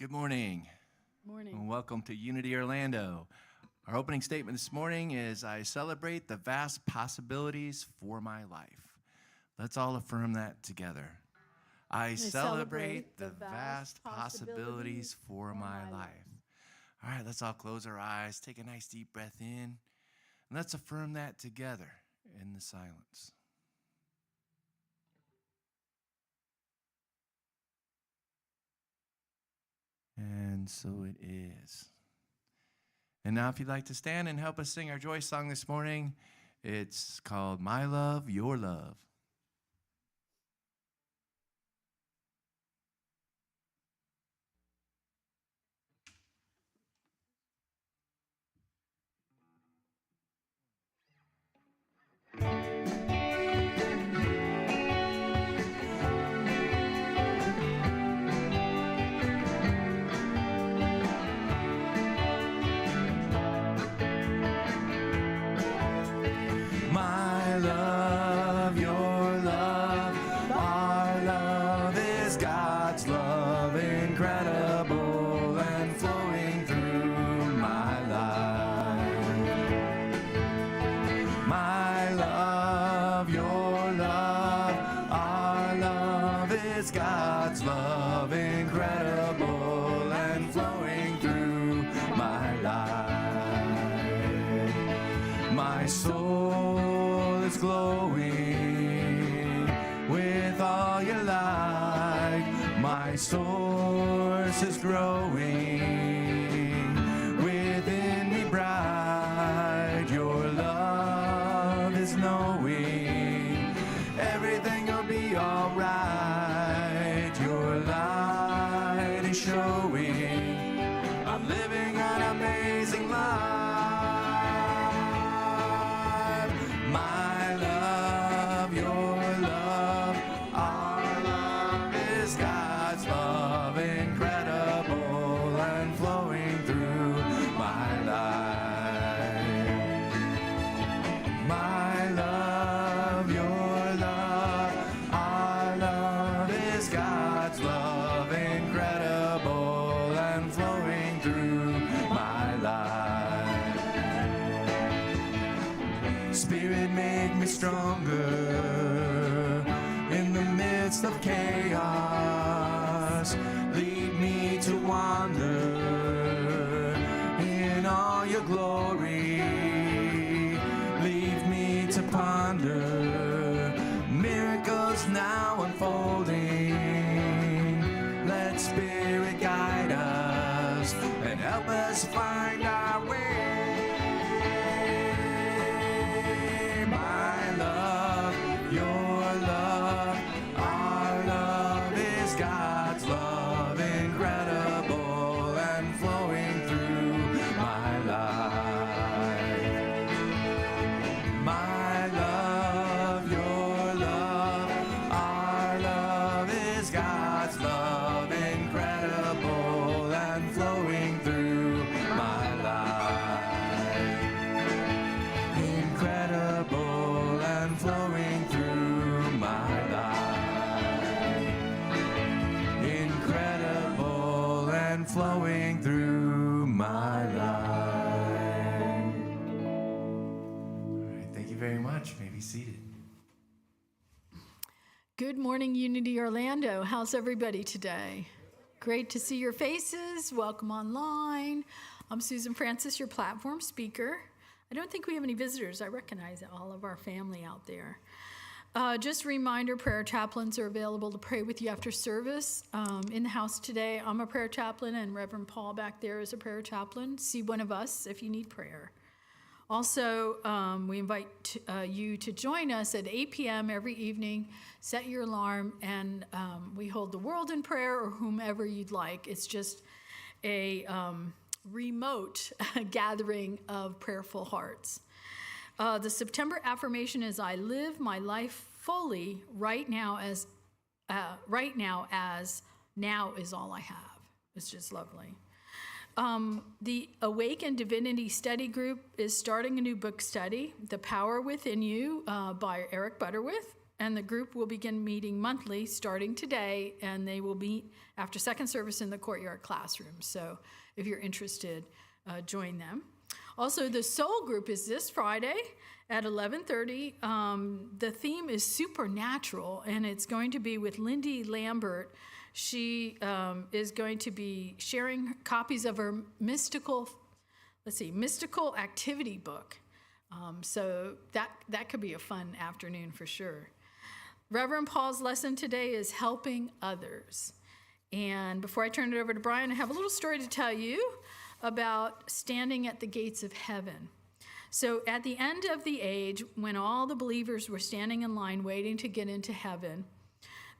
Good morning. Morning. And welcome to Unity Orlando. Our opening statement this morning is, I celebrate the vast possibilities for my life. Let's all affirm that together. I celebrate the vast possibilities for my life. All right, let's all close our eyes, take a nice deep breath in, and let's affirm that together in the silence. And so it is. And now if you'd like to stand and help us sing our joy song this morning, it's called My Love, Your Love. My love, your love, our love is God's love, incredible and flowing through my life. My love, your love, our love is God's love, incredible and flowing through my life. My soul is glowing with all your light. My source is growing within me bright. Your love is knowing everything will be alright. Your light is showing I'm living an amazing life. My love, your love, our love is God's love, incredible and flowing through my life. My love, your love, our love is God's love, incredible and flowing through my life. Spirit, make me stronger in the midst of chaos. Lead me to wander in all your glory. Leave me to ponder miracles now unfolding. Let Spirit guide us and help us find our way. My love, your love, our love is God's love, incredible and flowing through my life. My love, your love, our love is God's love, incredible and flowing through my life. Incredible and flowing through my life. Incredible and flowing through my life. All right, thank you very much. You may be seated. Good morning, Unity Orlando. How's everybody today? Great to see your faces. Welcome online. I'm Susan Francis, your platform speaker. I don't think we have any visitors. I recognize all of our family out there. Just a reminder, prayer chaplains are available to pray with you after service. In the house today, I'm a prayer chaplain, and Reverend Paul back there is a prayer chaplain. See one of us if you need prayer. Also, we invite you to join us at 8 p.m. every evening. Set your alarm, and we hold the world in prayer or whomever you'd like. It's just a remote gathering of prayerful hearts. The September affirmation is, I live my life fully right now as now is all I have. It's just lovely. The Awaken Divinity Study Group is starting a new book study, The Power Within You by Eric Butterworth. and the group will begin meeting monthly starting today, and they will meet after second service in the courtyard classroom. So if you're interested, join them. Also, the soul group is this Friday at 11:30. The theme is supernatural, and it's going to be with Lindy Lambert. She is going to be sharing copies of her mystical activity book. So that could be a fun afternoon for sure. Reverend Paul's lesson today is helping others. And before I turn it over to Brian, I have a little story to tell you about standing at the gates of heaven. So at the end of the age, when all the believers were standing in line waiting to get into heaven,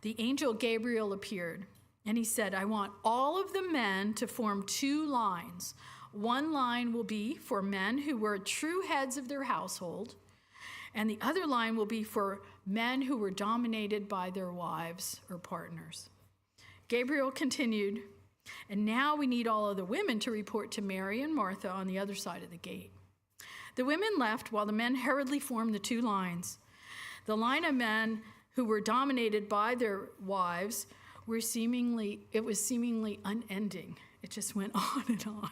the angel Gabriel appeared, and he said, I want all of the men to form two lines. One line will be for men who were true heads of their household, and the other line will be for men who were dominated by their wives or partners. Gabriel continued, and now we need all of the women to report to Mary and Martha on the other side of the gate. The women left while the men hurriedly formed the two lines. The line of men who were dominated by their wives was seemingly unending. It just went on and on.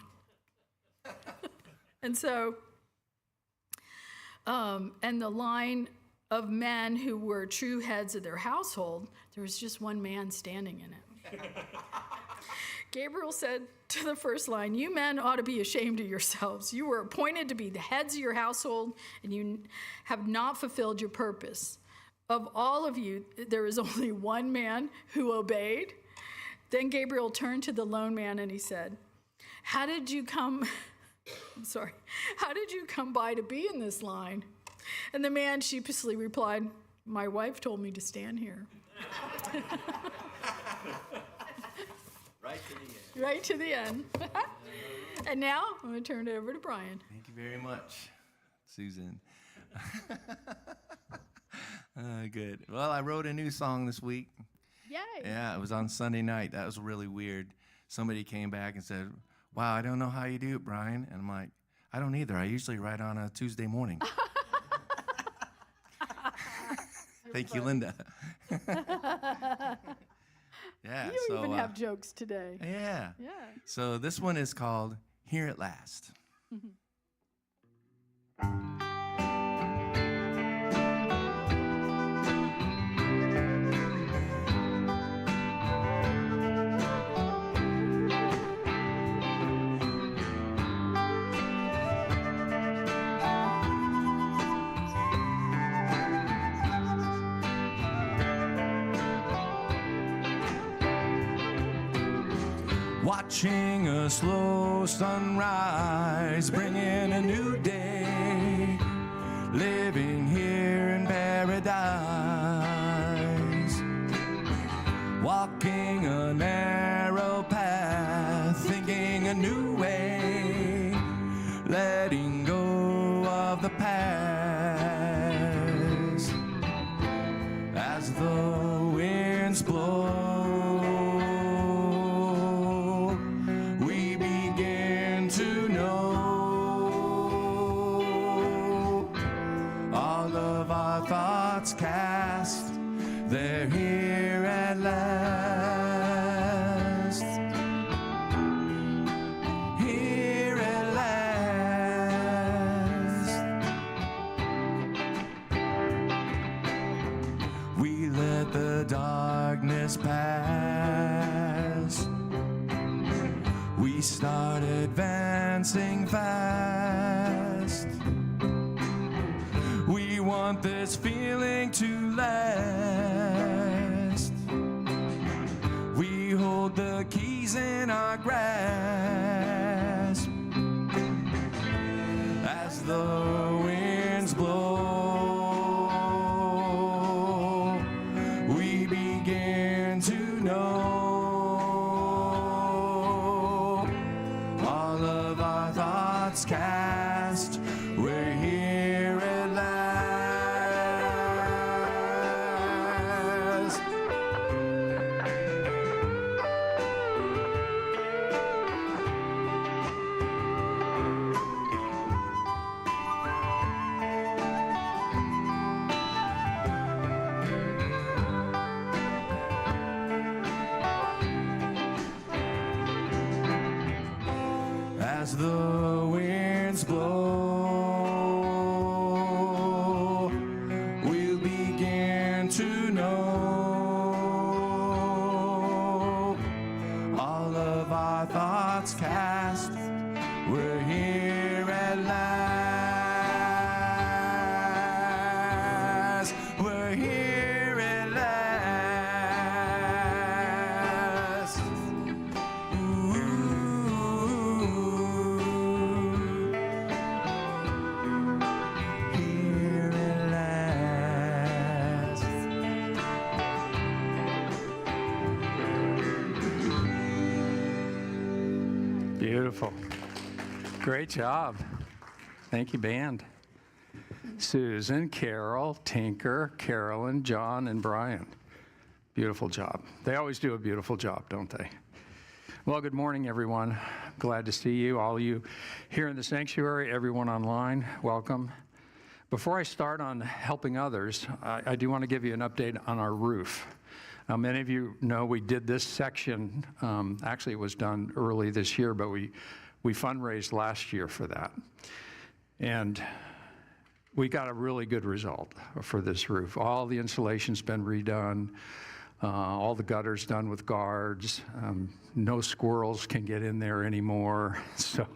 And so, and the line of men who were true heads of their household, there was just one man standing in it. Gabriel said to the first line, you men ought to be ashamed of yourselves. You were appointed to be the heads of your household, and you have not fulfilled your purpose. Of all of you, there is only one man who obeyed. Then Gabriel turned to the lone man and he said, how did you come by to be in this line? And the man sheepishly replied, my wife told me to stand here. Right to the end. And now I'm going to turn it over to Brian. Thank you very much, Susan. Good. Well, I wrote a new song this week. Yay. Yeah, it was on Sunday night. That was really weird. Somebody came back and said, wow, I don't know how you do it, Brian. And I'm like, I don't either. I usually write on a Tuesday morning. Thank you, Linda. Yeah. You even have jokes today. Yeah. Yeah. So this one is called Here at Last. Watching a slow sunrise, bringing a new day, living here in paradise, walking a narrow path, thinking a new way, letting go of the past, as the winds blow. Cast, they're here at last. Here at last. We let the darkness pass. We start advancing fast. We want this feeling to last. We hold the keys in our grasp as the winds blow. We begin to know all of our thoughts cast. We're here at last. Beautiful. Great job. Thank you, band. Susan, Carol, Tinker, Carolyn, John, and Brian. Beautiful job. They always do a beautiful job, don't they? Well, good morning, everyone. Glad to see you, all you here in the sanctuary, everyone online, welcome. Before I start on helping others, I do want to give you an update on our roof. Now, many of you know we did this section, actually it was done early this year, but we fundraised last year for that. And we got a really good result for this roof. All the insulation's been redone, all the gutters done with guards, no squirrels can get in there anymore, so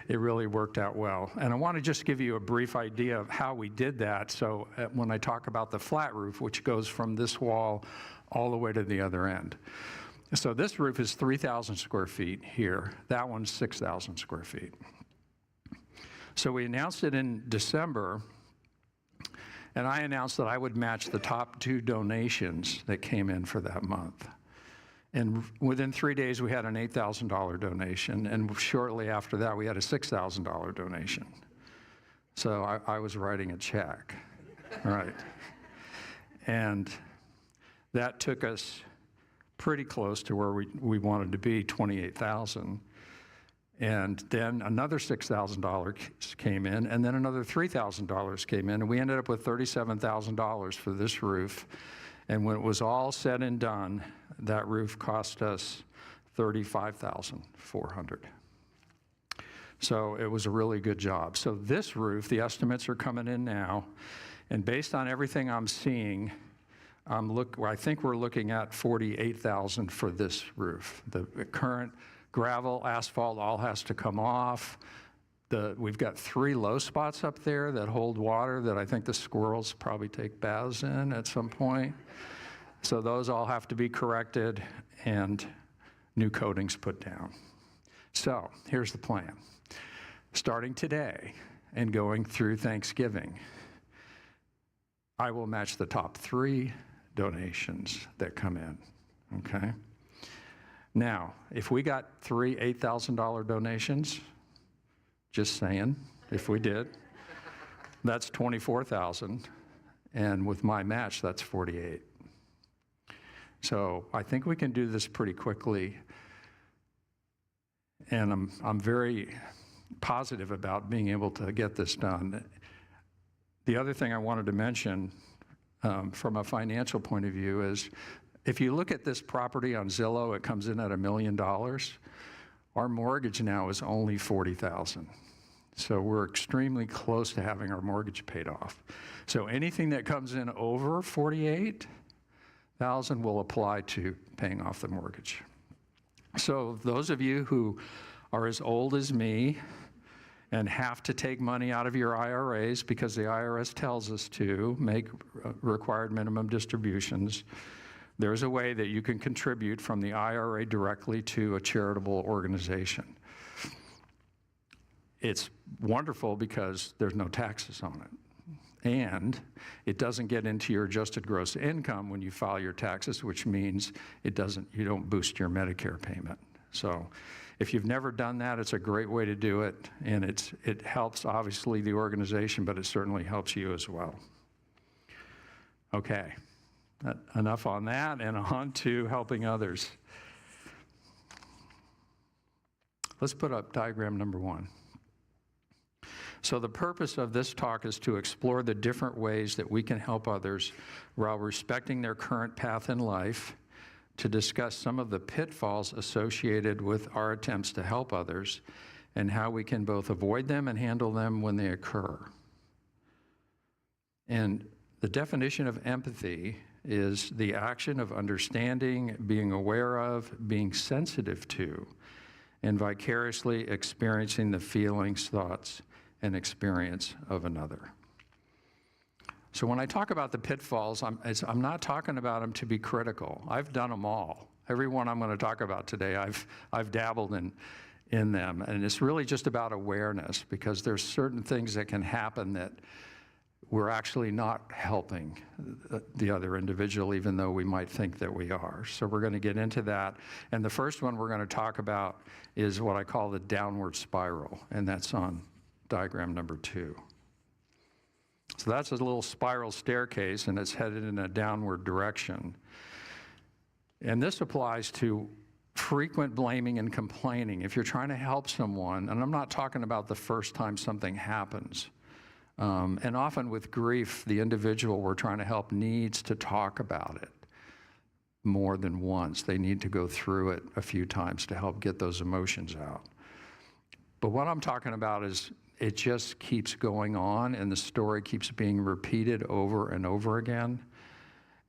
it really worked out well. And I want to just give you a brief idea of how we did that. So when I talk about the flat roof, which goes from this wall all the way to the other end. So this roof is 3,000 square feet here. That one's 6,000 square feet. So we announced it in December, and I announced that I would match the top 2 donations that came in for that month. And within 3 days, we had an $8,000 donation, and shortly after that, we had a $6,000 donation. So I was writing a check, right? And that took us pretty close to where we wanted to be, $28,000. And then another $6,000 came in, and then another $3,000 came in, and we ended up with $37,000 for this roof. And when it was all said and done, that roof cost us $35,400. So it was a really good job. So this roof, the estimates are coming in now, and based on everything I'm seeing, I think we're looking at $48,000 for this roof. The current gravel, asphalt, all has to come off. We've got 3 low spots up there that hold water that I think the squirrels probably take baths in at some point. So those all have to be corrected and new coatings put down. So here's the plan. Starting today and going through Thanksgiving, I will match the top 3 donations that come in, okay? Now, if we got 3 $8,000 donations, just saying, if we did, that's $24,000, and with my match, that's $48,000. So I think we can do this pretty quickly, and I'm very positive about being able to get this done. The other thing I wanted to mention from a financial point of view is, if you look at this property on Zillow, it comes in at $1 million. Our mortgage now is only $40,000. So we're extremely close to having our mortgage paid off. So anything that comes in over $48,000 will apply to paying off the mortgage. So those of you who are as old as me and have to take money out of your IRAs because the IRS tells us to make required minimum distributions, there's a way that you can contribute from the IRA directly to a charitable organization. It's wonderful because there's no taxes on it. And it doesn't get into your adjusted gross income when you file your taxes, which means you don't boost your Medicare payment. So if you've never done that, it's a great way to do it, and it helps, obviously, the organization, but it certainly helps you as well. Okay, enough on that, and on to helping others. Let's put up diagram number 1. So the purpose of this talk is to explore the different ways that we can help others while respecting their current path in life, to discuss some of the pitfalls associated with our attempts to help others, and how we can both avoid them and handle them when they occur. And the definition of empathy is the action of understanding, being aware of, being sensitive to, and vicariously experiencing the feelings, thoughts, and experience of another. So when I talk about the pitfalls, I'm not talking about them to be critical. I've done them all. Every one I'm going to talk about today, I've dabbled in them. And it's really just about awareness, because there's certain things that can happen that we're actually not helping the other individual, even though we might think that we are. So we're going to get into that. And the first one we're going to talk about is what I call the downward spiral, and that's on diagram number 2. So that's a little spiral staircase, and it's headed in a downward direction. And this applies to frequent blaming and complaining. If you're trying to help someone, and I'm not talking about the first time something happens, and often with grief, the individual we're trying to help needs to talk about it more than once. They need to go through it a few times to help get those emotions out. But what I'm talking about is it just keeps going on, and the story keeps being repeated over and over again.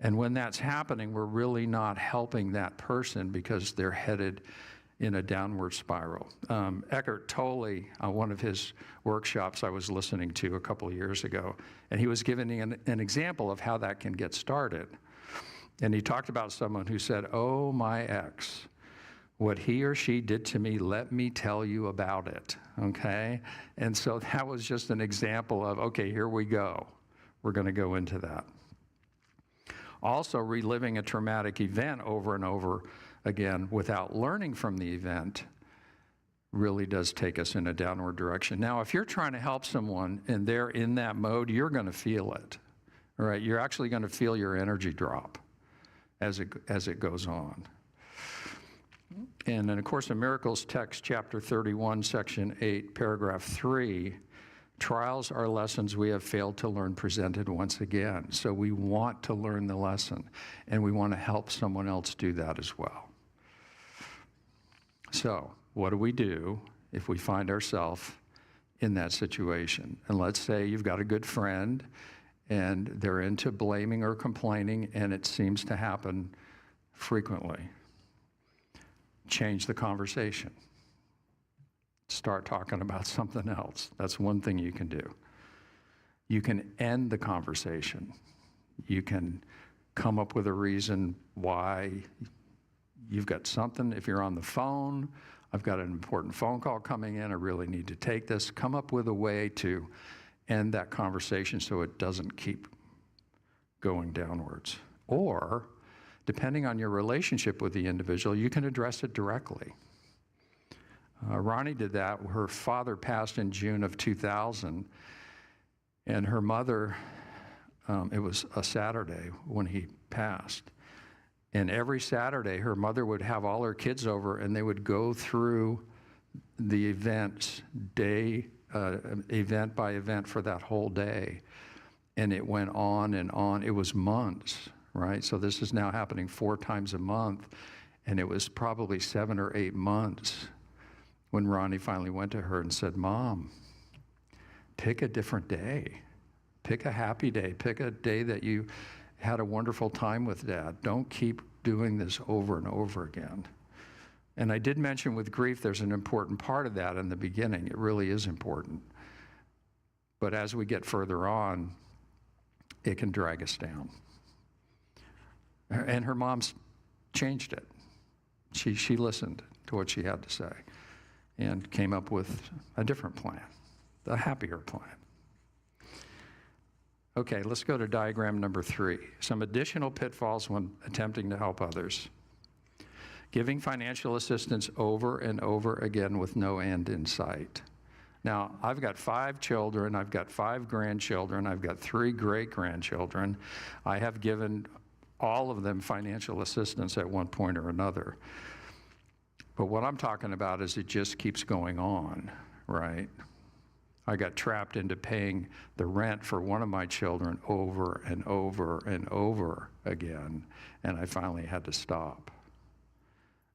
And when that's happening, we're really not helping that person because they're headed in a downward spiral. Eckhart Tolle, one of his workshops I was listening to a couple of years ago, and he was giving an example of how that can get started. And he talked about someone who said, "Oh, my ex, what he or she did to me, let me tell you about it," okay? And so that was just an example of, okay, here we go. We're going to go into that. Also, reliving a traumatic event over and over again without learning from the event really does take us in a downward direction. Now, if you're trying to help someone and they're in that mode, you're going to feel it, all right? You're actually going to feel your energy drop as it goes on. And in A Course in Miracles text, chapter 31, section 8, paragraph 3, trials are lessons we have failed to learn presented once again. So we want to learn the lesson, and we want to help someone else do that as well. So what do we do if we find ourselves in that situation? And let's say you've got a good friend, and they're into blaming or complaining, and it seems to happen frequently. Change the conversation. Start talking about something else. That's one thing you can do. You can end the conversation. You can come up with a reason why you've got something. If you're on the phone, I've got an important phone call coming in, I really need to take this. Come up with a way to end that conversation so it doesn't keep going downwards. Or, depending on your relationship with the individual, you can address it directly. Ronnie did that. Her father passed in June of 2000, and her mother, it was a Saturday when he passed. And every Saturday, her mother would have all her kids over, and they would go through the events, event by event for that whole day. And it went on and on. It was months, right? So this is now happening 4 times a month, and it was probably 7 or 8 months when Ronnie finally went to her and said, "Mom, pick a different day. Pick a happy day. Pick a day that you had a wonderful time with Dad. Don't keep doing this over and over again." And I did mention with grief, there's an important part of that in the beginning. It really is important. But as we get further on, it can drag us down. And her mom's changed it. She listened to what she had to say and came up with a different plan, a happier plan. Okay, let's go to diagram number 3. Some additional pitfalls when attempting to help others. Giving financial assistance over and over again with no end in sight. Now, I've got 5 children, I've got 5 grandchildren, I've got 3 great-grandchildren. I have given all of them financial assistance at one point or another. But what I'm talking about is it just keeps going on, right? I got trapped into paying the rent for one of my children over and over and over again, and I finally had to stop.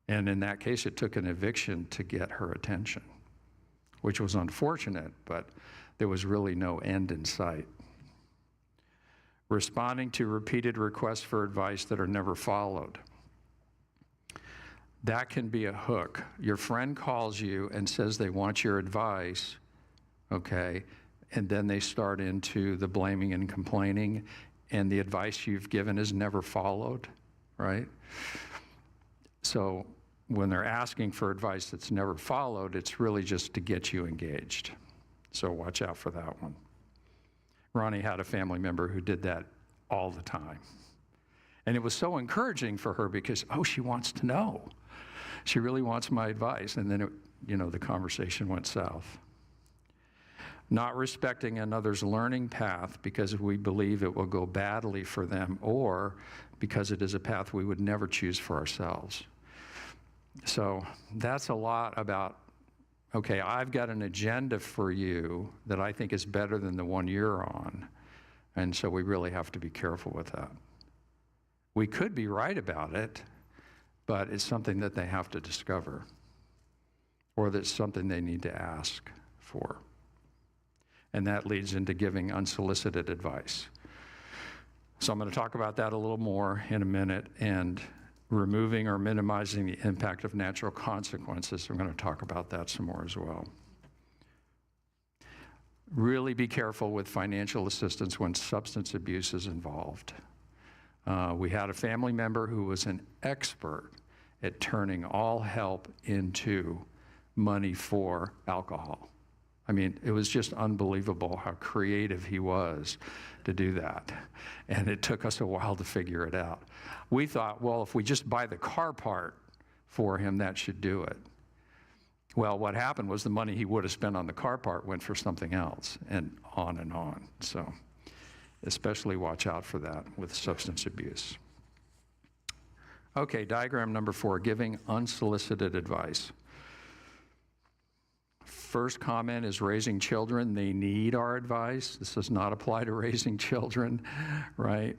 And in that case, it took an eviction to get her attention, which was unfortunate, but there was really no end in sight. Responding to repeated requests for advice that are never followed. That can be a hook. Your friend calls you and says they want your advice, okay, and then they start into the blaming and complaining, and the advice you've given is never followed, right? So when they're asking for advice that's never followed, it's really just to get you engaged. So watch out for that one. Ronnie had a family member who did that all the time. And it was so encouraging for her because, oh, she wants to know. She really wants my advice. And then, the conversation went south. Not respecting another's learning path because we believe it will go badly for them, or because it is a path we would never choose for ourselves. So that's a lot about, okay, I've got an agenda for you that I think is better than the one you're on. And so we really have to be careful with that. We could be right about it, but it's something that they have to discover, or that's something they need to ask for. And that leads into giving unsolicited advice. So I'm going to talk about that a little more in a minute, and removing or minimizing the impact of natural consequences. I'm going to talk about that some more as well. Really be careful with financial assistance when substance abuse is involved. We had a family member who was an expert at turning all help into money for alcohol. I mean, it was just unbelievable how creative he was to do that. And it took us a while to figure it out. We thought, well, if we just buy the car part for him, that should do it. Well, what happened was the money he would have spent on the car part went for something else, and on and on. So especially watch out for that with substance abuse. Okay, diagram number 4, giving unsolicited advice. First comment is raising children. They need our advice. This does not apply to raising children, right?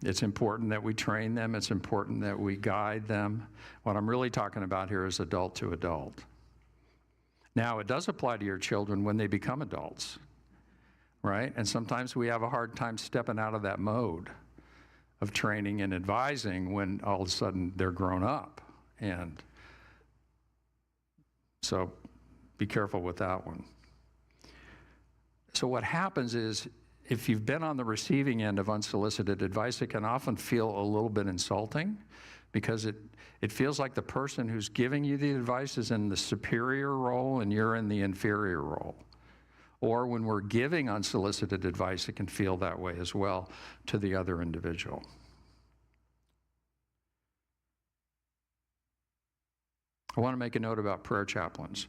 It's important that we train them. It's important that we guide them. What I'm really talking about here is adult to adult. Now, it does apply to your children when they become adults, right? And sometimes we have a hard time stepping out of that mode of training and advising when all of a sudden they're grown up. And so be careful with that one. So what happens is, if you've been on the receiving end of unsolicited advice, it can often feel a little bit insulting, because it feels like the person who's giving you the advice is in the superior role and you're in the inferior role. Or when we're giving unsolicited advice, it can feel that way as well to the other individual. I want to make a note about prayer chaplains.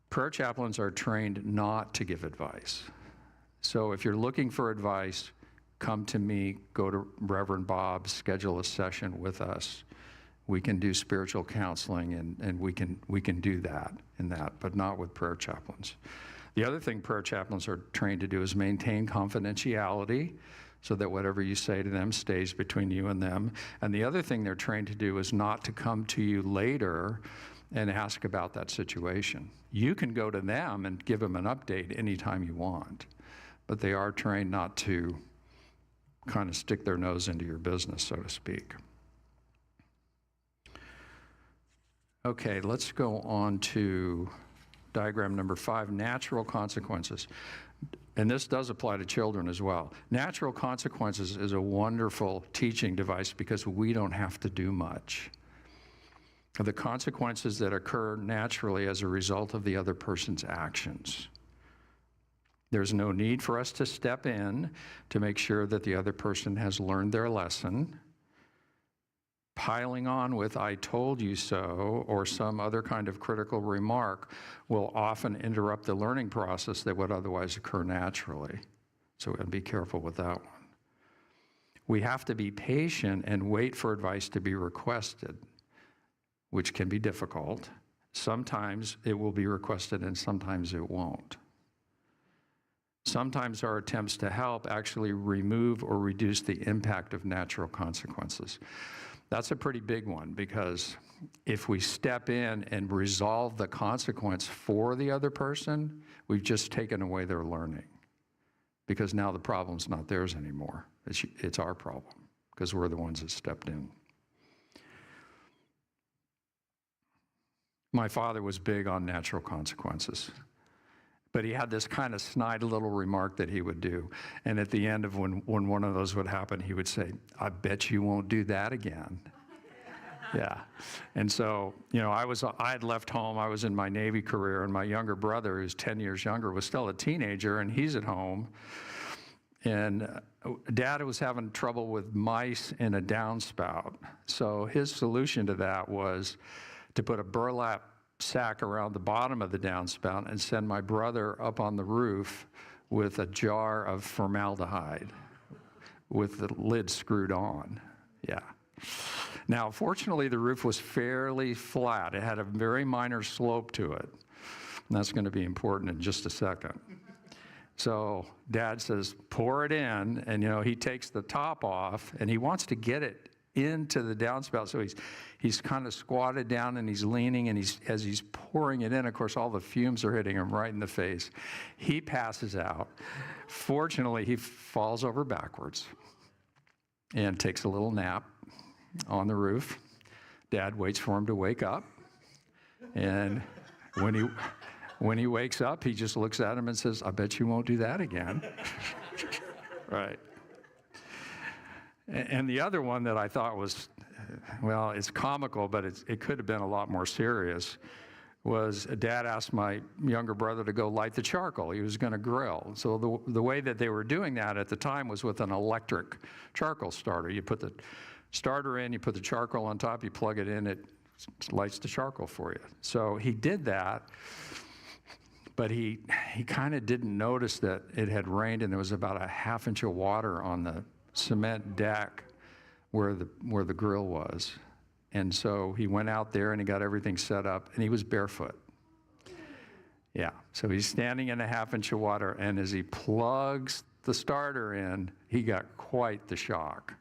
Prayer chaplains are trained not to give advice. So if you're looking for advice, come to me, go to Reverend Bob, schedule a session with us. We can do spiritual counseling, and we can do that in that, but not with prayer chaplains. The other thing prayer chaplains are trained to do is maintain confidentiality, so that whatever you say to them stays between you and them. And the other thing they're trained to do is not to come to you later and ask about that situation. You can go to them and give them an update anytime you want, but they are trained not to kind of stick their nose into your business, so to speak. Okay, let's go on to diagram number 5, natural consequences. And this does apply to children as well. Natural consequences is a wonderful teaching device because we don't have to do much. The consequences that occur naturally as a result of the other person's actions. There's no need for us to step in to make sure that the other person has learned their lesson. Piling on with "I told you so" or some other kind of critical remark will often interrupt the learning process that would otherwise occur naturally. So be careful with that one. We have to be patient and wait for advice to be requested, which can be difficult. Sometimes it will be requested and sometimes it won't. Sometimes our attempts to help actually remove or reduce the impact of natural consequences. That's a pretty big one, because if we step in and resolve the consequence for the other person, we've just taken away their learning, because now the problem's not theirs anymore. It's our problem, because we're the ones that stepped in. My father was big on natural consequences, but he had this kind of snide little remark that he would do. And at the end of when one of those would happen, he would say, "I bet you won't do that again." Yeah. And so, I had left home. I was in my Navy career, and my younger brother, who's 10 years younger, was still a teenager, and he's at home. And Dad was having trouble with mice in a downspout. So his solution to that was to put a burlap sack around the bottom of the downspout and send my brother up on the roof with a jar of formaldehyde with the lid screwed on. Yeah. Now, fortunately, the roof was fairly flat. It had a very minor slope to it. And that's going to be important in just a second. So Dad says, pour it in, and he takes the top off, and he wants to get it into the downspout. So he's kind of squatted down, and he's leaning, and as he's pouring it in, of course, all the fumes are hitting him right in the face. He passes out. Fortunately, he falls over backwards and takes a little nap on the roof. Dad waits for him to wake up, and when he wakes up, he just looks at him and says, I bet you won't do that again. Right. And the other one that I thought was, well, it's comical, but it could have been a lot more serious, was Dad asked my younger brother to go light the charcoal. He was going to grill. So the way that they were doing that at the time was with an electric charcoal starter. You put the starter in, you put the charcoal on top, you plug it in, it lights the charcoal for you. So he did that. But he kind of didn't notice that it had rained and there was about a ½ inch of water on the cement deck where the grill was. And so he went out there and he got everything set up, and he was barefoot. Yeah, so he's standing in a ½ inch of water, and as he plugs the starter in, he got quite the shock.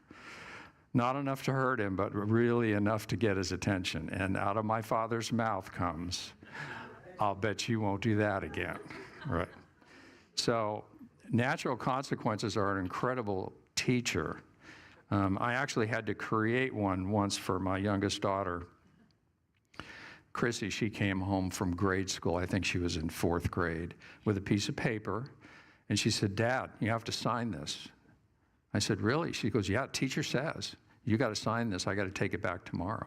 Not enough to hurt him, but really enough to get his attention. And out of my father's mouth comes, I'll bet you won't do that again. Right. So natural consequences are an incredible teacher. I actually had to create one once for my youngest daughter. Chrissy, she came home from grade school, I think she was in 4th grade, with a piece of paper, and she said, Dad, you have to sign this. I said, really? She goes, yeah, teacher says, you got to sign this, I got to take it back tomorrow.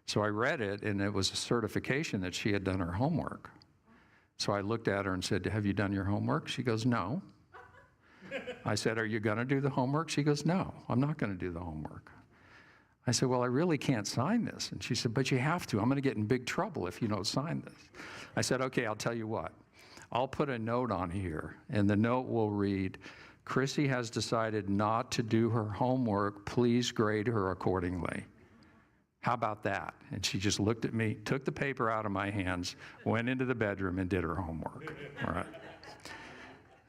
So I read it, and it was a certification that she had done her homework. So I looked at her and said, have you done your homework? She goes, no. I said, are you going to do the homework? She goes, no, I'm not going to do the homework. I said, well, I really can't sign this. And she said, but you have to. I'm going to get in big trouble if you don't sign this. I said, okay, I'll tell you what. I'll put a note on here, and the note will read, Chrissy has decided not to do her homework. Please grade her accordingly. How about that? And she just looked at me, took the paper out of my hands, went into the bedroom and did her homework. All right.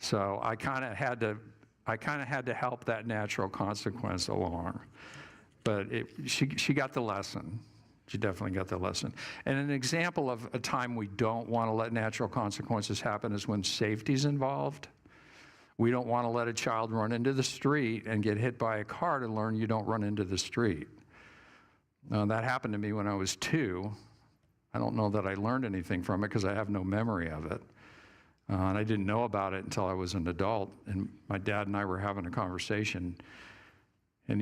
So I kind of had to help that natural consequence along. But she got the lesson. She definitely got the lesson. And an example of a time we don't want to let natural consequences happen is when safety's involved. We don't want to let a child run into the street and get hit by a car to learn you don't run into the street. That happened to me when I was 2. I don't know that I learned anything from it because I have no memory of it. And I didn't know about it until I was an adult. And my dad and I were having a conversation. And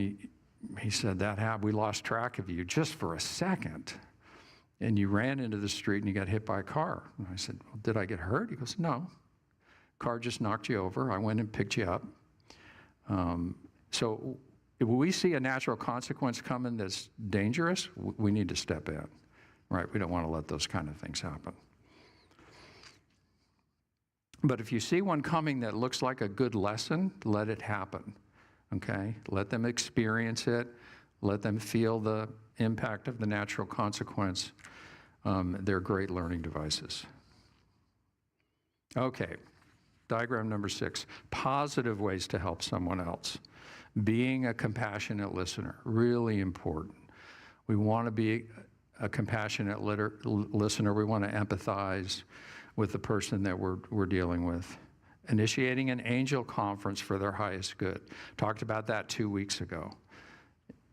he said, we lost track of you just for a second. And you ran into the street and you got hit by a car. And I said, well, did I get hurt? He goes, no. Car just knocked you over. I went and picked you up. So if we see a natural consequence coming that's dangerous, we need to step in, right? We don't want to let those kind of things happen. But if you see one coming that looks like a good lesson, let it happen, okay? Let them experience it. Let them feel the impact of the natural consequence. They're great learning devices. Okay, diagram number 6, positive ways to help someone else. Being a compassionate listener, really important. We want to be a compassionate listener. We want to empathize with the person that we're dealing with. Initiating an angel conference for their highest good. Talked about that 2 weeks ago.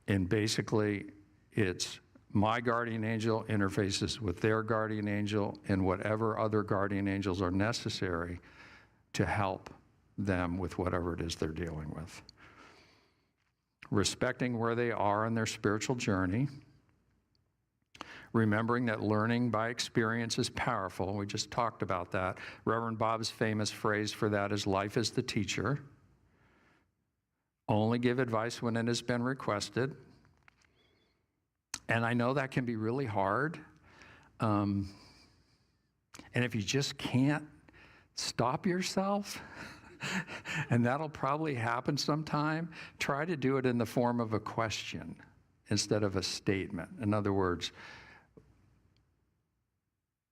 And basically, it's my guardian angel interfaces with their guardian angel and whatever other guardian angels are necessary to help them with whatever it is they're dealing with. Respecting where they are in their spiritual journey. Remembering that learning by experience is powerful. We just talked about that. Reverend Bob's famous phrase for that is, life is the teacher. Only give advice when it has been requested. And I know that can be really hard. And if you just can't stop yourself, and that'll probably happen sometime, try to do it in the form of a question instead of a statement. In other words,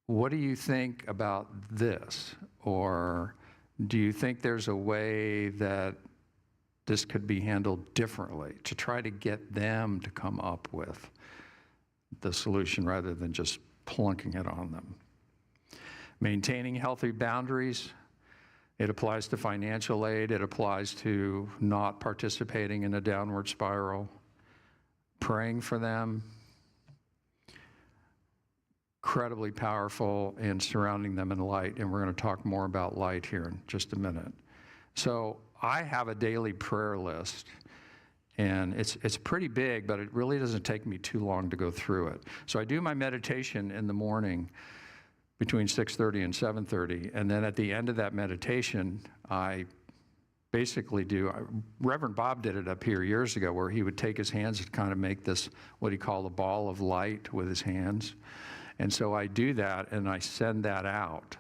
what do you think about this? Or do you think there's a way that this could be handled differently, to try to get them to come up with the solution rather than just plunking it on them. Maintaining healthy boundaries. It applies to financial aid. It applies to not participating in a downward spiral. Praying for them. Incredibly powerful in surrounding them in light, and we're going to talk more about light here in just a minute. So I have a daily prayer list, and it's pretty big, but it really doesn't take me too long to go through it. So I do my meditation in the morning between 6:30 and 7:30, and then at the end of that meditation, I basically Reverend Bob did it up here years ago, where he would take his hands and kind of make this, what he called a ball of light with his hands. And so I do that, and I send that out.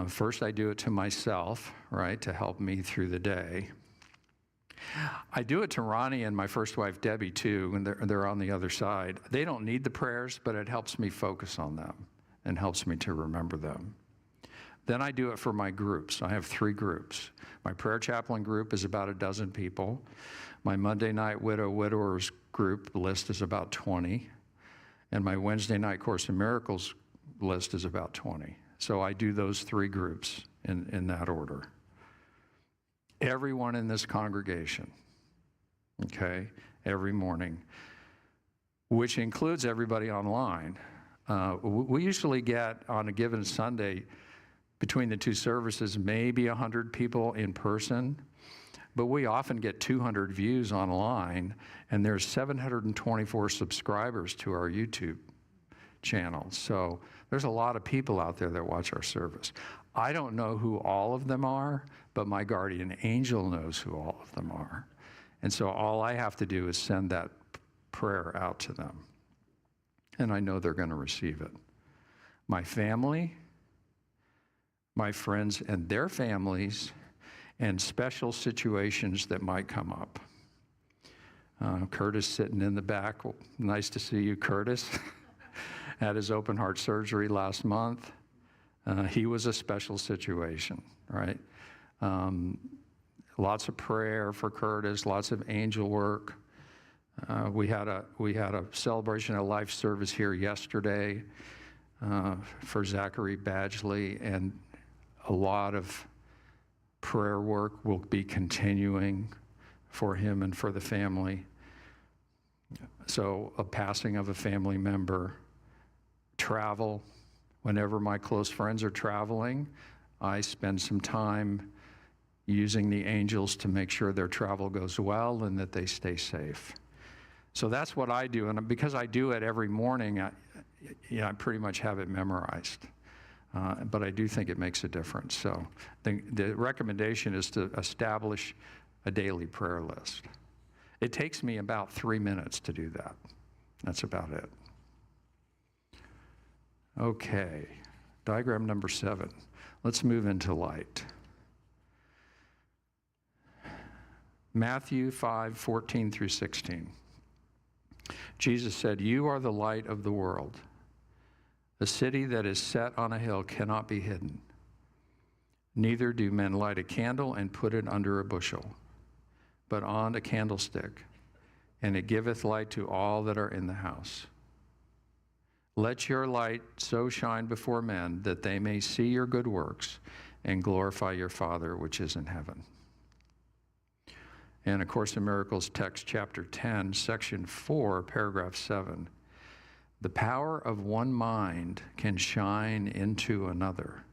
First, I do it to myself, right, to help me through the day. I do it to Ronnie and my first wife, Debbie, too, and they're on the other side. They don't need the prayers, but it helps me focus on them and helps me to remember them. Then I do it for my groups. I have 3 groups. My prayer chaplain group is about 12 people. My Monday night widowers group list is about 20. And my Wednesday night Course in Miracles list is about 20. So I do those 3 groups in that order. Everyone in this congregation, okay, every morning, which includes everybody online. We usually get, on a given Sunday, between the 2 services, maybe 100 people in person, but we often get 200 views online, and there's 724 subscribers to our YouTube channel. So there's a lot of people out there that watch our service. I don't know who all of them are, but my guardian angel knows who all of them are. And so all I have to do is send that prayer out to them. And I know they're going to receive it. My family, my friends and their families, and special situations that might come up. Curtis sitting in the back. Well, nice to see you, Curtis. Had his open heart surgery last month. He was a special situation, right? Lots of prayer for Curtis, lots of angel work. We had a celebration of life service here yesterday for Zachary Badgley, and a lot of prayer work will be continuing for him and for the family. So a passing of a family member, travel. Whenever my close friends are traveling, I spend some time using the angels to make sure their travel goes well and that they stay safe. So that's what I do, and because I do it every morning, I pretty much have it memorized. But I do think it makes a difference. So the recommendation is to establish a daily prayer list. It takes me about 3 minutes to do that. That's about it. Okay, diagram number 7. Let's move into light. Matthew 5:14 through 16. Jesus said, "You are the light of the world. A city that is set on a hill cannot be hidden. Neither do men light a candle and put it under a bushel, but on a candlestick, and it giveth light to all that are in the house. Let your light so shine before men that they may see your good works and glorify your Father which is in heaven." And A Course in Miracles text, chapter 10, section 4, paragraph 7. The power of one mind can shine into another,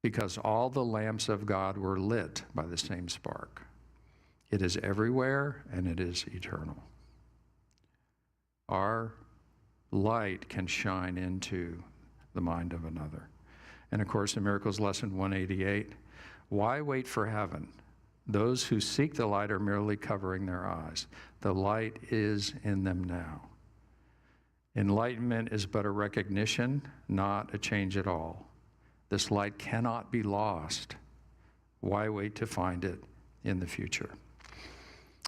because all the lamps of God were lit by the same spark. It is everywhere, and it is eternal. Our light can shine into the mind of another. And of course, in Miracles lesson 188, why wait for heaven? Those who seek the light are merely covering their eyes. The light is in them now. Enlightenment is but a recognition, not a change at all. This light cannot be lost. Why wait to find it in the future?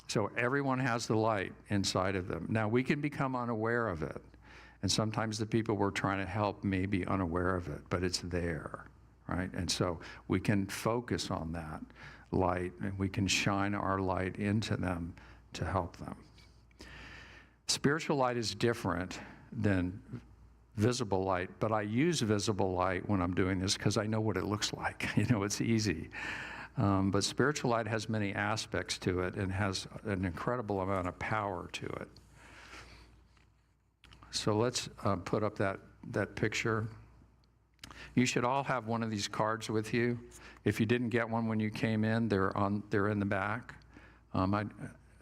So everyone has the light inside of them. Now, we can become unaware of it. And sometimes the people we're trying to help may be unaware of it, but it's there, right? And so we can focus on that light, and we can shine our light into them to help them. Spiritual light is different than visible light, but I use visible light when I'm doing this because I know what it looks like. You know, it's easy. But spiritual light has many aspects to it and has an incredible amount of power to it. So let's put up that picture. You should all have one of these cards with you. If you didn't get one when you came in, they're in the back.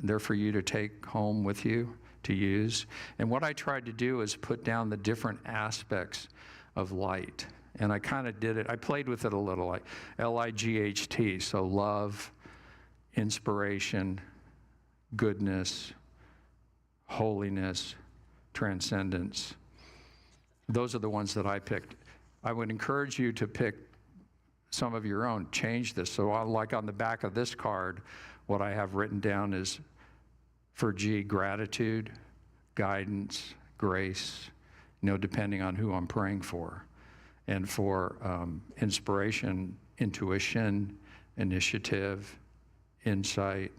They're for you to take home with you to use. And what I tried to do is put down the different aspects of light. And I kind of did it. I played with it a little, like L-I-G-H-T, so love, inspiration, goodness, holiness, transcendence. Those are the ones that I picked. I would encourage you to pick some of your own. Change this. So like on the back of this card, what I have written down is for G, gratitude, guidance, grace, depending on who I'm praying for. And for inspiration, intuition, initiative, insight.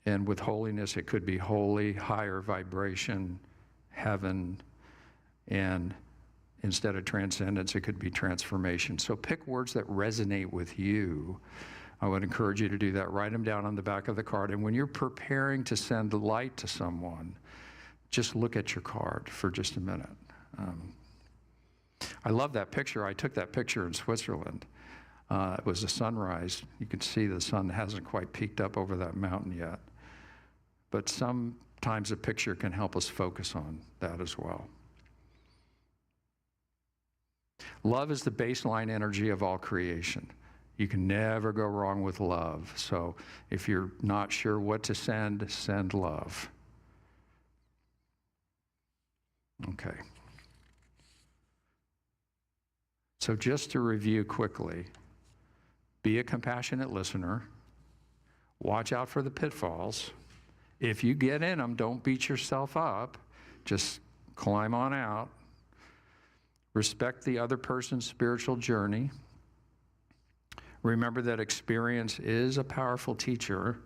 And with holiness, it could be holy, higher vibration, heaven, and instead of transcendence, it could be transformation. So pick words that resonate with you. I would encourage you to do that. Write them down on the back of the card. And when you're preparing to send light to someone, just look at your card for just a minute. I love that picture. I took that picture in Switzerland. It was a sunrise. You can see the sun hasn't quite peaked up over that mountain yet. But sometimes a picture can help us focus on that as well. Love is the baseline energy of all creation. You can never go wrong with love. So if you're not sure what to send love. Okay. So just to review quickly, be a compassionate listener. Watch out for the pitfalls. If you get in them, don't beat yourself up. Just climb on out. Respect the other person's spiritual journey. Remember that experience is a powerful teacher.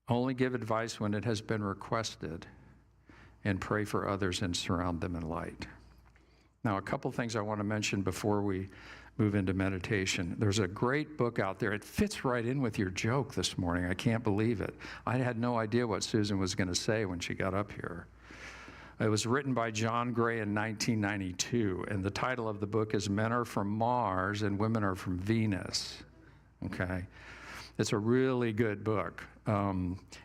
Only give advice when it has been requested. And pray for others and surround them in light. Now, a couple things I want to mention before we move into meditation. There's a great book out there. It fits right in with your joke this morning. I can't believe it. I had no idea what Susan was going to say when she got up here. It was written by John Gray in 1992, and the title of the book is Men Are From Mars and Women Are From Venus. Okay? It's a really good book.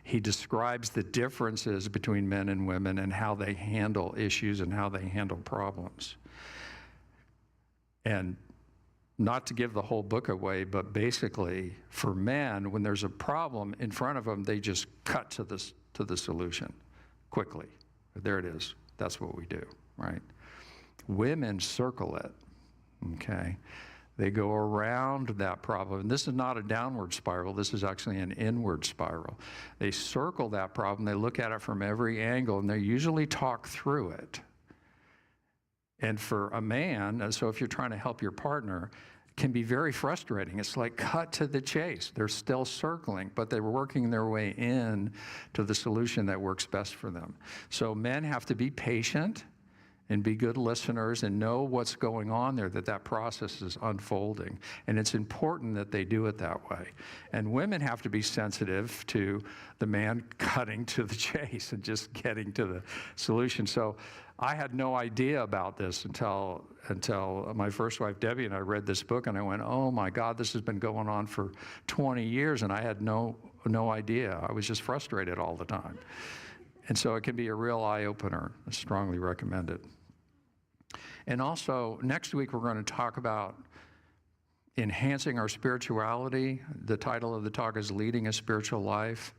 He describes the differences between men and women and how they handle issues and how they handle problems. And not to give the whole book away, but basically for men, when there's a problem in front of them, they just cut to the solution quickly. There it is. That's what we do, right? Women circle it, okay? They go around that problem. And this is not a downward spiral. This is actually an inward spiral. They circle that problem. They look at it from every angle, and they usually talk through it. And for a man, so if you're trying to help your partner, it can be very frustrating. It's like cut to the chase. They're still circling, but they're working their way in to the solution that works best for them. So men have to be patient and be good listeners and know what's going on there, that process is unfolding. And it's important that they do it that way. And women have to be sensitive to the man cutting to the chase and just getting to the solution. So I had no idea about this until my first wife, Debbie, and I read this book, and I went, oh my God, this has been going on for 20 years, and I had no idea. I was just frustrated all the time. And so it can be a real eye-opener. I strongly recommend it. And also, next week we're going to talk about enhancing our spirituality. The title of the talk is Leading a Spiritual Life.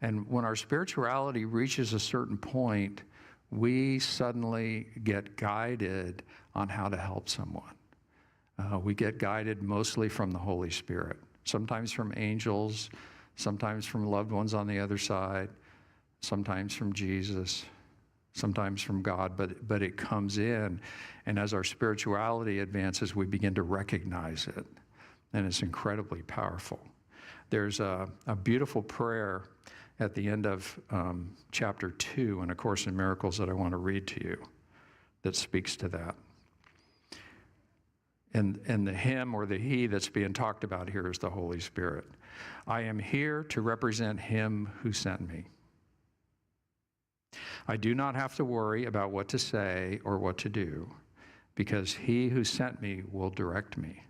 And when our spirituality reaches a certain point, we suddenly get guided on how to help someone. We get guided mostly from the Holy Spirit, sometimes from angels, sometimes from loved ones on the other side, sometimes from Jesus, sometimes from God, but it comes in, and as our spirituality advances, we begin to recognize it, and it's incredibly powerful. There's a beautiful prayer at the end of chapter 2 in A Course in Miracles that I want to read to you that speaks to that. And the him or the he that's being talked about here is the Holy Spirit. I am here to represent him who sent me. I do not have to worry about what to say or what to do, because he who sent me will direct me.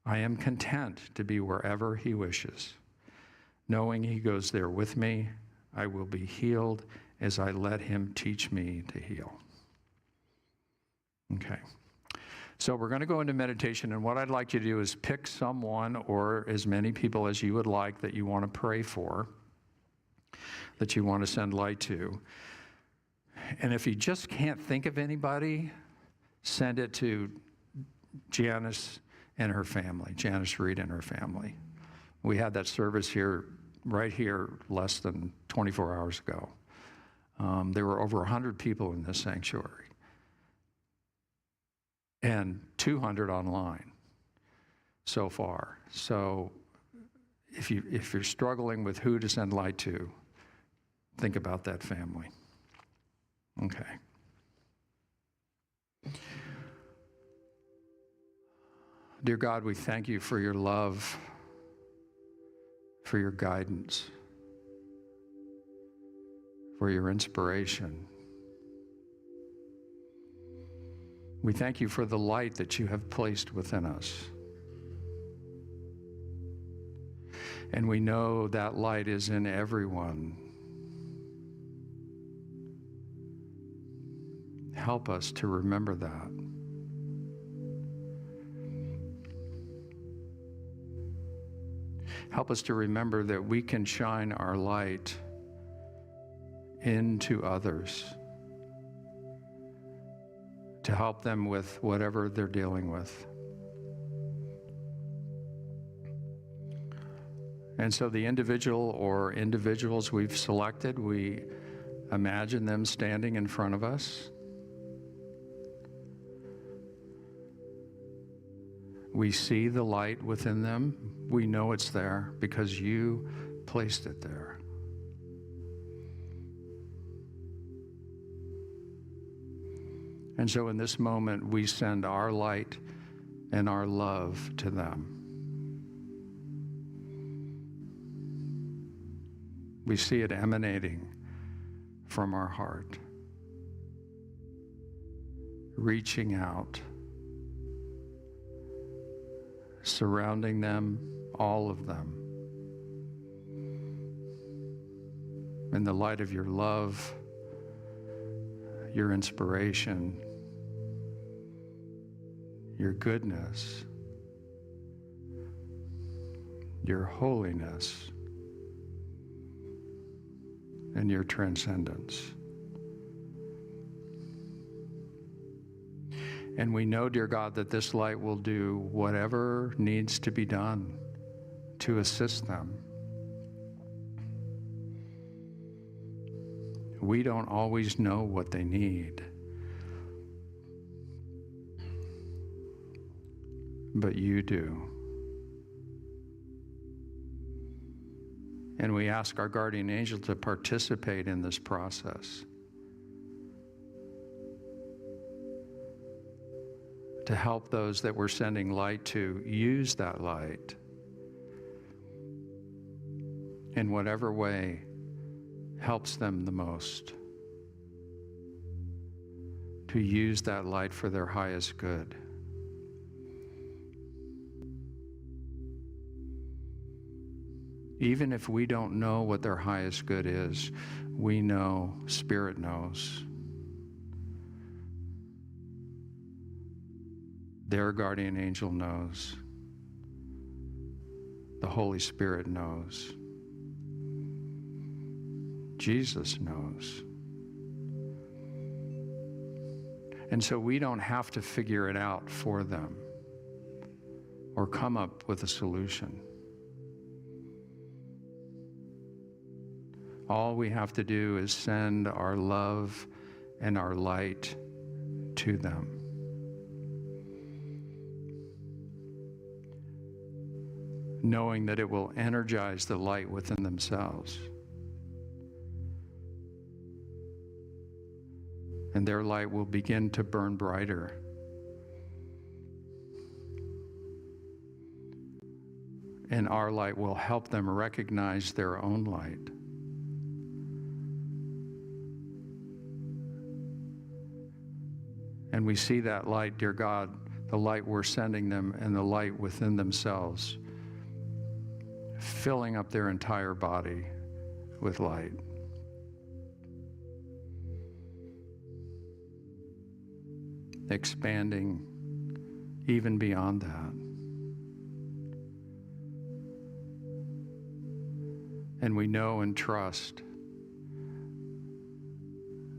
I am content to be wherever he wishes. Knowing he goes there with me, I will be healed as I let him teach me to heal. Okay. So we're going to go into meditation, and what I'd like you to do is pick someone or as many people as you would like that you want to pray for, that you want to send light to. And if you just can't think of anybody, send it to Janice and her family, Janice Reed and her family. We had that service here, right here, less than 24 hours ago. There were over 100 people in this sanctuary and 200 online so far. So if you're struggling with who to send light to, think about that family. Okay. Dear God, we thank you for your love, for your guidance, for your inspiration. We thank you for the light that you have placed within us. And we know that light is in everyone. Help us to remember that. Help us to remember that we can shine our light into others to help them with whatever they're dealing with. And so the individual or individuals we've selected, we imagine them standing in front of us. We see the light within them. We know it's there because you placed it there. And so in this moment, we send our light and our love to them. We see it emanating from our heart, reaching out, surrounding them, all of them, in the light of your love, your inspiration, your goodness, your holiness, and your transcendence. And we know, dear God, that this light will do whatever needs to be done to assist them. We don't always know what they need, but you do. And we ask our guardian angel to participate in this process, to help those that we're sending light to use that light in whatever way helps them the most, to use that light for their highest good. Even if we don't know what their highest good is, we know, Spirit knows. Their guardian angel knows. The Holy Spirit knows. Jesus knows. And so we don't have to figure it out for them or come up with a solution. All we have to do is send our love and our light to them. Knowing that it will energize the light within themselves. And their light will begin to burn brighter. And our light will help them recognize their own light. And we see that light, dear God, the light we're sending them and the light within themselves, filling up their entire body with light. Expanding even beyond that. And we know and trust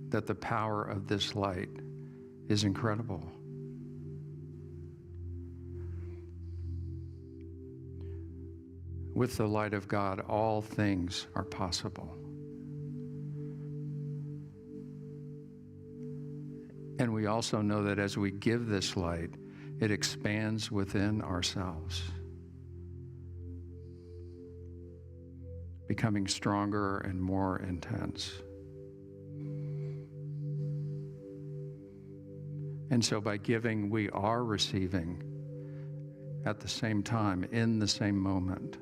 that the power of this light is incredible. With the light of God, all things are possible. And we also know that as we give this light, it expands within ourselves, becoming stronger and more intense. And so by giving, we are receiving at the same time, in the same moment.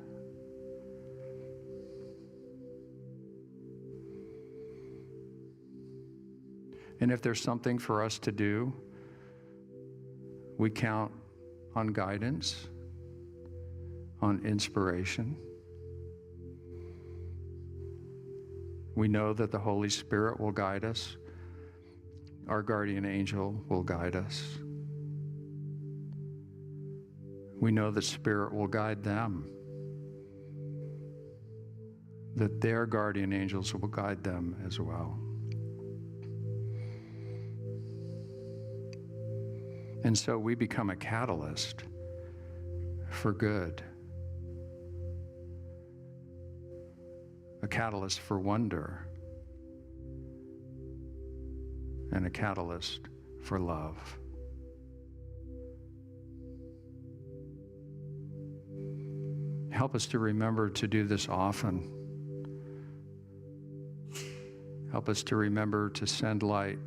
And if there's something for us to do, we count on guidance, on inspiration. We know that the Holy Spirit will guide us. Our guardian angel will guide us. We know the Spirit will guide them, that their guardian angels will guide them as well. And so we become a catalyst for good, a catalyst for wonder, and a catalyst for love. Help us to remember to do this often. Help us to remember to send light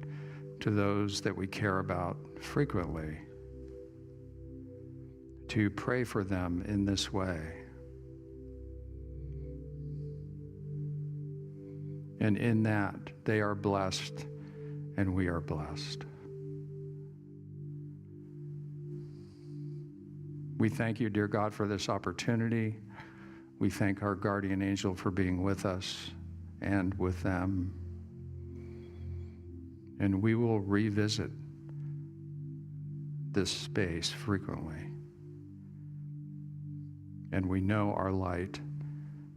to those that we care about frequently, to pray for them in this way. And in that, they are blessed and we are blessed. We thank you, dear God, for this opportunity. We thank our guardian angel for being with us and with them. And we will revisit this space frequently. And we know our light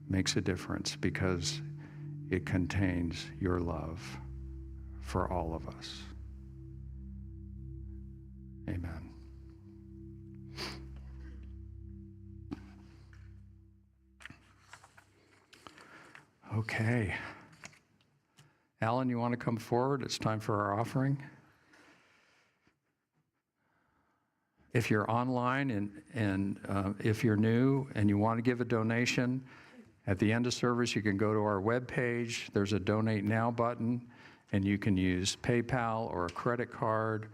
makes a difference because it contains your love for all of us. Amen. Okay. Alan, you want to come forward? It's time for our offering. If you're online and if you're new and you want to give a donation, at the end of service, you can go to our webpage. There's a Donate Now button, and you can use PayPal or a credit card.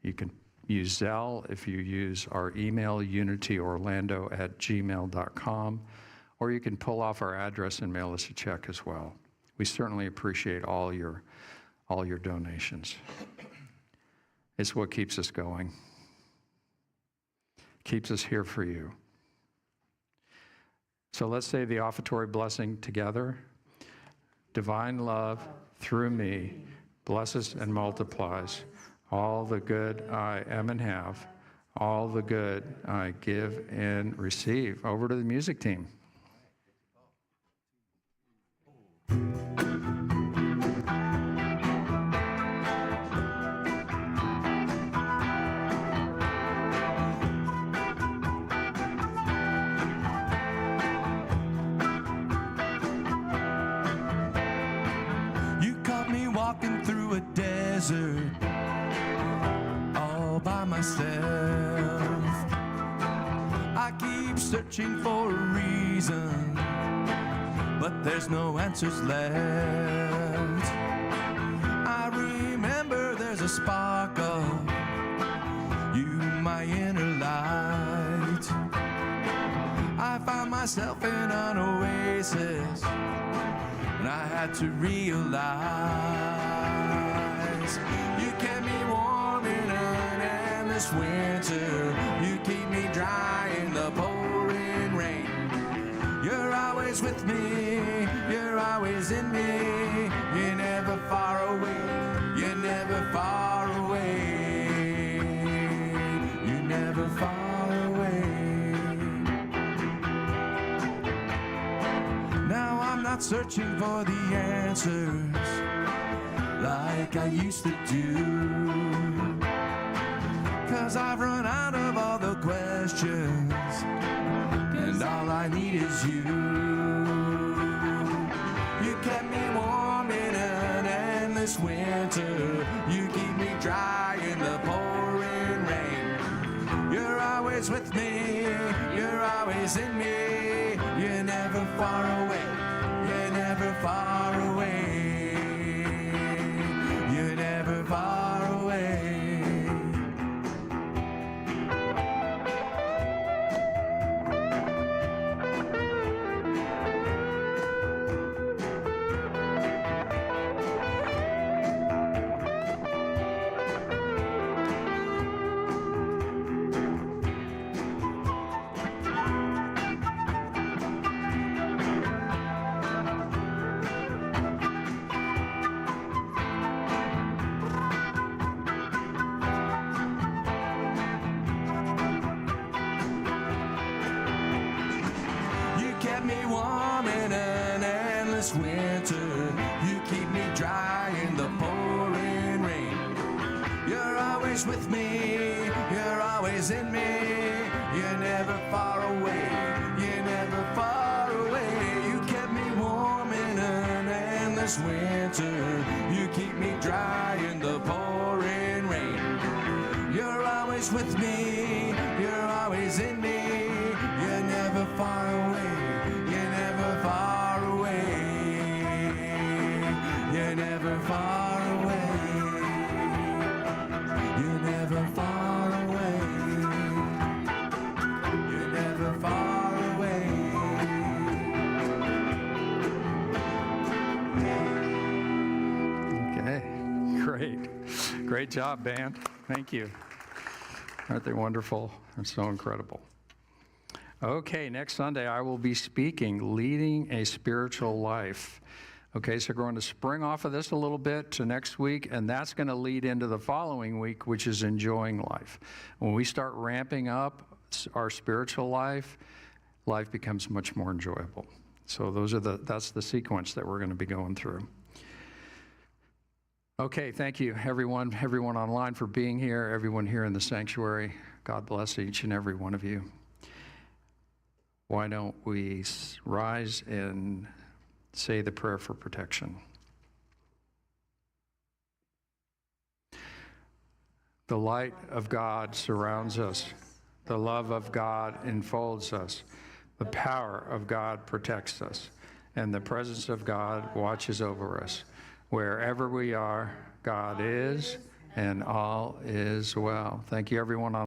You can use Zelle if you use our email, unityorlando@gmail.com, or you can pull off our address and mail us a check as well. We certainly appreciate all your donations. It's what keeps us going. Keeps us here for you. So let's say the offertory blessing together. Divine love through me blesses and multiplies all the good I am and have all the good I give and receive. Over to the music team. You caught me walking through a desert all by myself. I keep searching for a reason, but there's no answers left. I remember there's a spark of you, my inner light. I found myself in an oasis, and I had to realize you kept me warm in an endless winter. You keep me dry in the pouring rain. You're always with me, you're always in me. You're never far away, you're never far away. You're never far away. Now I'm not searching for the answers like I used to do, 'cause I've run out of all the questions, and all I need is you. You kept me warm in an endless winter. You keep me dry in the pouring rain. You're always with me, you're always in me. You're never far away, you're never far away. You're never far away. You kept me warm in an endless winter. You keep me dry in the pouring rain. You're always with me, you're always in me. You're never far away, you're never far away. You kept me warm in an endless winter. You keep me dry in the pouring rain. You're always with me, you're always in me. You're never far away, you're never far away. You're never far away. You're never far away. You're never far away. Okay, great. Great job, band. Thank you. Aren't they wonderful? They're so incredible. Okay, next Sunday I will be speaking, Leading a Spiritual Life. Okay, so we're going to spring off of this a little bit to next week, and that's going to lead into the following week, which is Enjoying Life. When we start ramping up our spiritual life, life becomes much more enjoyable. So that's the sequence that we're going to be going through. Okay, thank you, everyone online for being here, everyone here in the sanctuary. God bless each and every one of you. Why don't we rise and say the prayer for protection? The light of God surrounds us. The love of God enfolds us. The power of God protects us. And the presence of God watches over us. Wherever we are, God is, and all is well. Thank you, everyone.